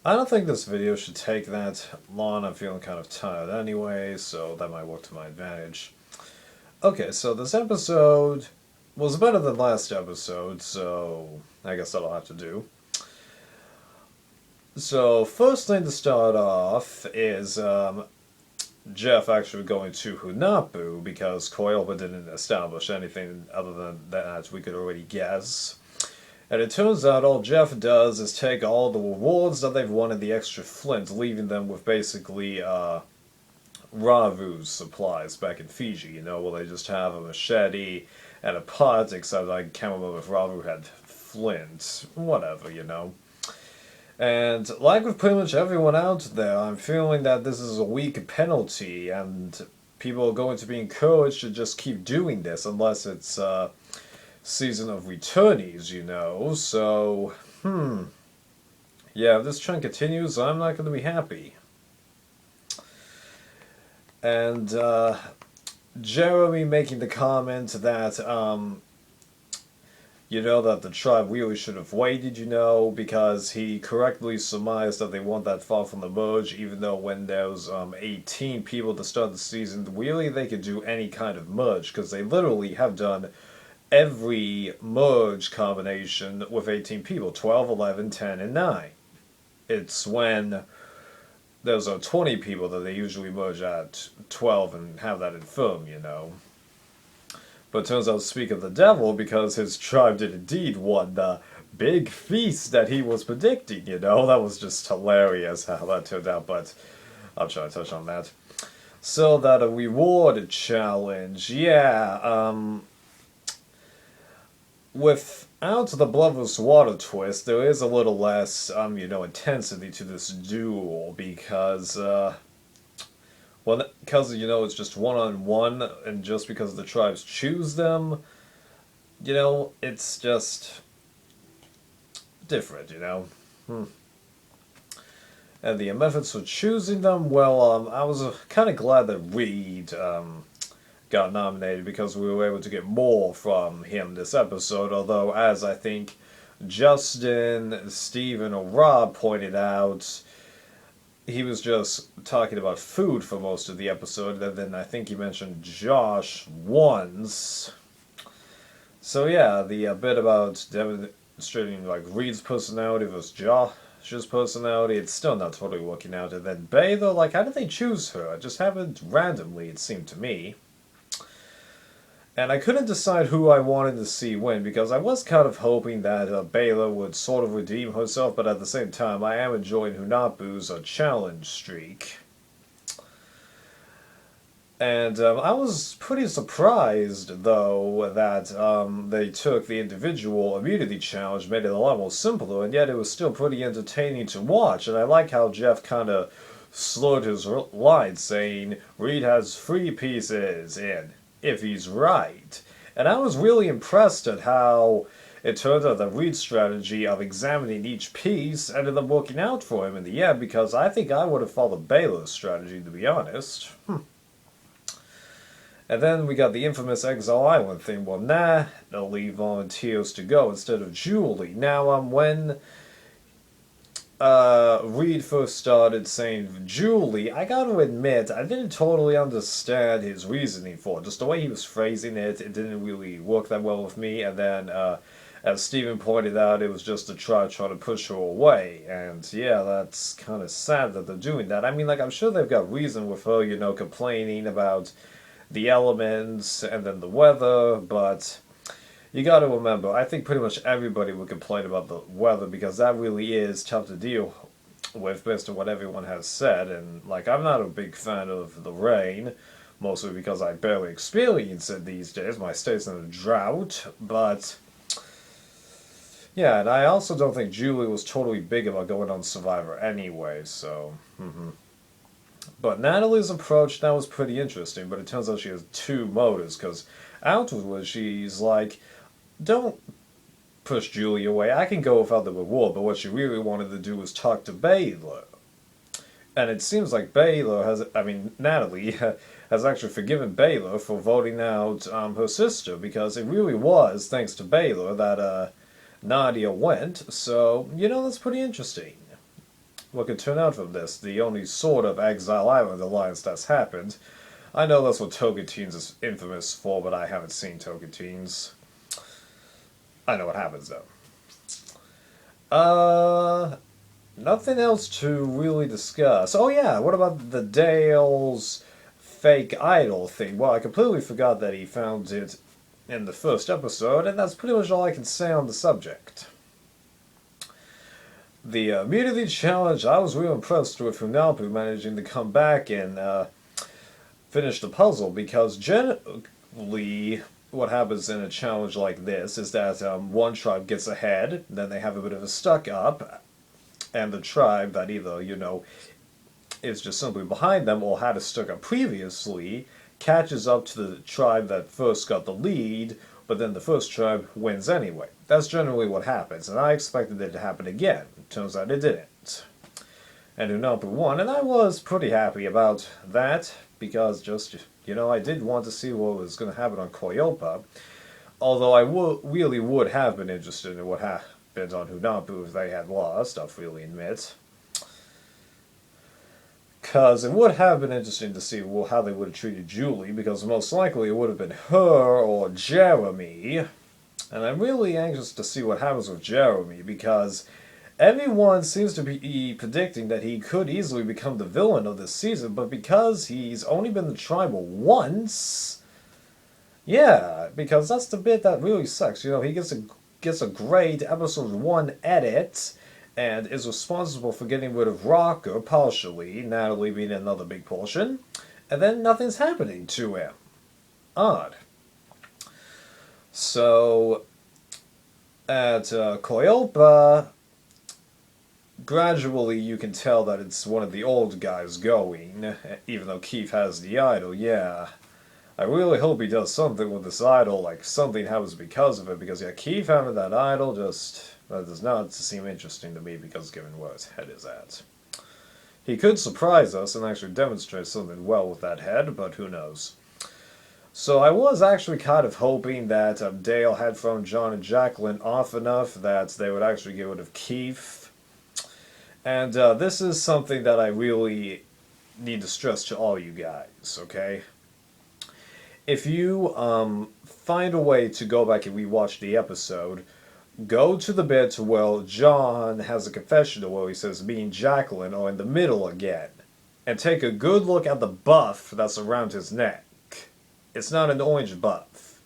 I don't think this video should take that long. I'm feeling kind of tired anyway, so that might work to my advantage. Okay, so this episode was better than last episode, so I guess that'll have to do. So, first thing to start off is Jeff actually going to Hunapu because Koyoba didn't establish anything other than that we could already guess. And it turns out all Jeff does is take all the rewards that they've won in the extra flint, leaving them with basically Ravu's supplies back in Fiji, where they just have a machete and a pot, except I can't remember if Ravu had flint. Whatever. And like with pretty much everyone out there, I'm feeling that this is a weak penalty, and people are going to be encouraged to just keep doing this unless it's Season of Returnees, so, yeah, if this trend continues, I'm not going to be happy. And, Jeremy making the comment that, that the tribe really should have waited, because he correctly surmised that they weren't that far from the merge, even though when there's 18 people to start the season, really they could do any kind of merge, because they literally have done every merge combination with 18 people, 12, 11, 10, and 9. It's when there's 20 people that they usually merge at 12 and have that infirm. But it turns out, speak of the devil, because his tribe did indeed won the big feast that he was predicting, That was just hilarious how that turned out, but I'll try to touch on that. So that a reward challenge, yeah, without the bloodless water twist, there is a little less, intensity to this duel, because, it's just one-on-one, and just because the tribes choose them, it's just different, And the methods for choosing them, well, I was kind of glad that Reed, got nominated because we were able to get more from him this episode, although, as I think Justin, Steven, or Rob pointed out, he was just talking about food for most of the episode, and then I think he mentioned Josh once. So yeah, the bit about demonstrating Reed's personality versus Josh's personality, it's still not totally working out. And then Baylor, how did they choose her? It just happened randomly, it seemed to me. And I couldn't decide who I wanted to see win, because I was kind of hoping that Baylor would sort of redeem herself, but at the same time, I am enjoying Hunapu's challenge streak. And I was pretty surprised, though, that they took the individual immunity challenge, made it a lot more simpler, and yet it was still pretty entertaining to watch. And I like how Jeff kind of slurred his lines, saying, Reed has 3 pieces in, if he's right. And I was really impressed at how it turned out that Reed's strategy of examining each piece ended up working out for him in the end, because I think I would have followed Baylor's strategy, to be honest. And then we got the infamous Exile Island thing. Well, they'll leave volunteers to go instead of Julie. Now, when Reed first started saying Julie, I gotta admit, I didn't totally understand his reasoning for it. Just the way he was phrasing it, it didn't really work that well with me. And then, as Steven pointed out, it was just a trying to push her away. And yeah, that's kind of sad that they're doing that. I mean, I'm sure they've got reason with her, complaining about the elements and then the weather, but you gotta remember, I think pretty much everybody would complain about the weather, because that really is tough to deal with based on what everyone has said. And I'm not a big fan of the rain, mostly because I barely experience it these days. My state's in a drought, but yeah, and I also don't think Julie was totally big about going on Survivor anyway, so But Natalie's approach, that was pretty interesting, but it turns out she has 2 motives, because outwardly she's like, don't push Julie away, I can go without the reward, but what she really wanted to do was talk to Baylor. And it seems like Natalie has actually forgiven Baylor for voting out her sister, because it really was thanks to Baylor that Nadia went, so, that's pretty interesting. what could turn out from this. The only sort of Exile Island alliance that's happened. I know that's what Togeteens is infamous for, but I haven't seen Togeteens. I know what happens, though. Nothing else to really discuss. Oh yeah, what about the Dale's fake idol thing? Well, I completely forgot that he found it in the first episode, and that's pretty much all I can say on the subject. The immunity challenge, I was real impressed with Hunalpu managing to come back and finish the puzzle, because generally what happens in a challenge like this is that one tribe gets ahead, then they have a bit of a stuck up, and the tribe that either, is just simply behind them or had a stuck up previously catches up to the tribe that first got the lead, but then the first tribe wins anyway. That's generally what happens, and I expected it to happen again. Turns out it didn't. And Hunalpu won, and I was pretty happy about that, because just, I did want to see what was going to happen on Koyopa, although I really would have been interested in what happened on Hunalpu if they had lost, I'll freely admit. Because it would have been interesting to see how they would have treated Julie, because most likely it would have been her or Jeremy. And I'm really anxious to see what happens with Jeremy, because everyone seems to be predicting that he could easily become the villain of this season, but because he's only been the tribal once, yeah, because that's the bit that really sucks. He gets a great episode 1 edit, and is responsible for getting rid of Rocker partially, Natalie being another big portion, and then nothing's happening to him. Odd. So, at Koyopa, gradually you can tell that it's one of the old guys going, even though Keith has the idol, yeah. I really hope he does something with this idol, like something happens because of it, because yeah, Keith having that idol that does not seem interesting to me, because given where his head is at. He could surprise us and actually demonstrate something well with that head, but who knows. So I was actually kind of hoping that Dale had thrown John and Jacqueline off enough that they would actually get rid of Keith. And this is something that I really need to stress to all you guys, okay? If you find a way to go back and rewatch the episode, go to the bit where John has a confessional where he says me and Jacqueline are in the middle again, and take a good look at the buff that's around his neck. It's not an orange buff.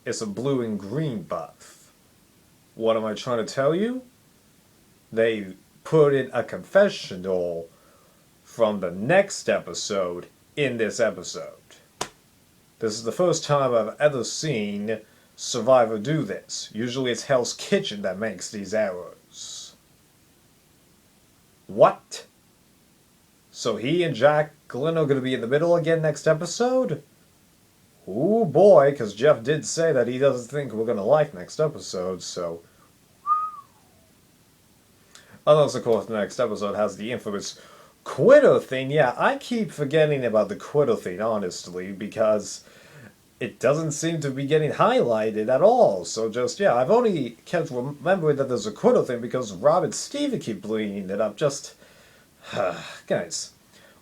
It's a blue and green buff. What am I trying to tell you? They put in a confessional from the next episode in this episode. This is the first time I've ever seen Survivor do this. Usually it's Hell's Kitchen that makes these errors. What? So he and Jacqueline are going to be in the middle again next episode? Ooh boy, because Jeff did say that he doesn't think we're going to like next episode, so... Unless, of course, the next episode has the infamous quitter thing. Yeah, I keep forgetting about the quitter thing, honestly, because it doesn't seem to be getting highlighted at all. So just, yeah, I've only kept remembering that there's a quitter thing because Rob and Steven keep bringing it up. Just, guys,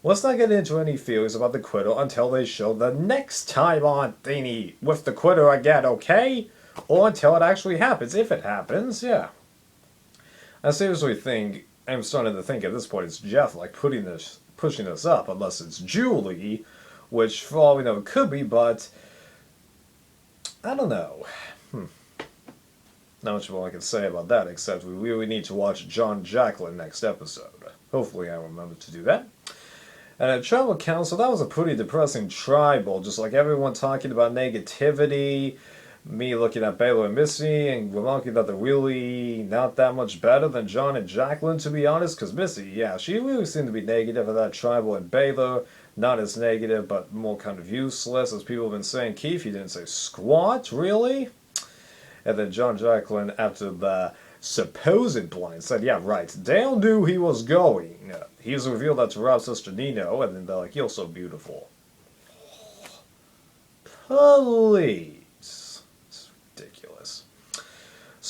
let's not get into any feelings about the quitter until they show the next time on thingy with the quitter again, okay? Or until it actually happens. If it happens, yeah. I seriously think, I'm starting to think at this point it's Jeff, like, pushing this up, unless it's Julie, which for all we know it could be, but I don't know. Not much more I can say about that, except we really need to watch John and Jacqueline next episode. Hopefully I remember to do that. And at Tribal Council, that was a pretty depressing tribal, just like everyone talking about negativity, me looking at Baylor and Missy, and remarking that they're really not that much better than John and Jacqueline, to be honest, because Missy, yeah, she really seemed to be negative at that tribal, and Baylor, not as negative, but more kind of useless, as people have been saying. Keith, you didn't say squat, really? And then John and Jacqueline, after the supposed blind, said, yeah, right, Dale knew he was going. He's revealed that to Rob's sister Nino, and then they're like, you're so beautiful. Please.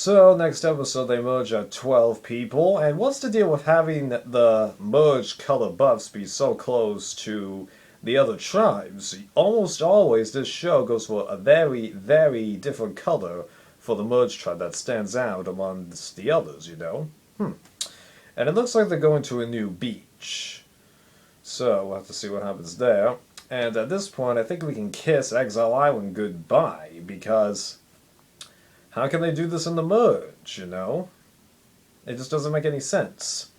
So, next episode, they merge at 12 people. And what's the deal with having the merged color buffs be so close to the other tribes? Almost always, this show goes for a very, very different color for the merged tribe that stands out amongst the others, you know? And it looks like they're going to a new beach. So, we'll have to see what happens there. And at this point, I think we can kiss Exile Island goodbye, because how can they do this in the merge, you know? It just doesn't make any sense.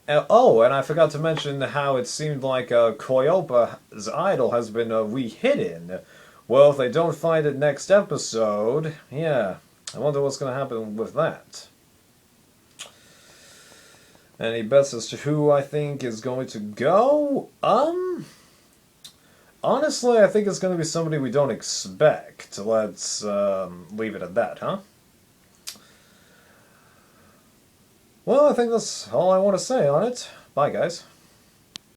Oh, and I forgot to mention how it seemed like Koyopa's idol has been re-hidden. Well, if they don't find it next episode, yeah, I wonder what's going to happen with that. Any bets as to who I think is going to go? Honestly, I think it's going to be somebody we don't expect. Let's leave it at that, huh? Well, I think that's all I want to say on it. Bye, guys.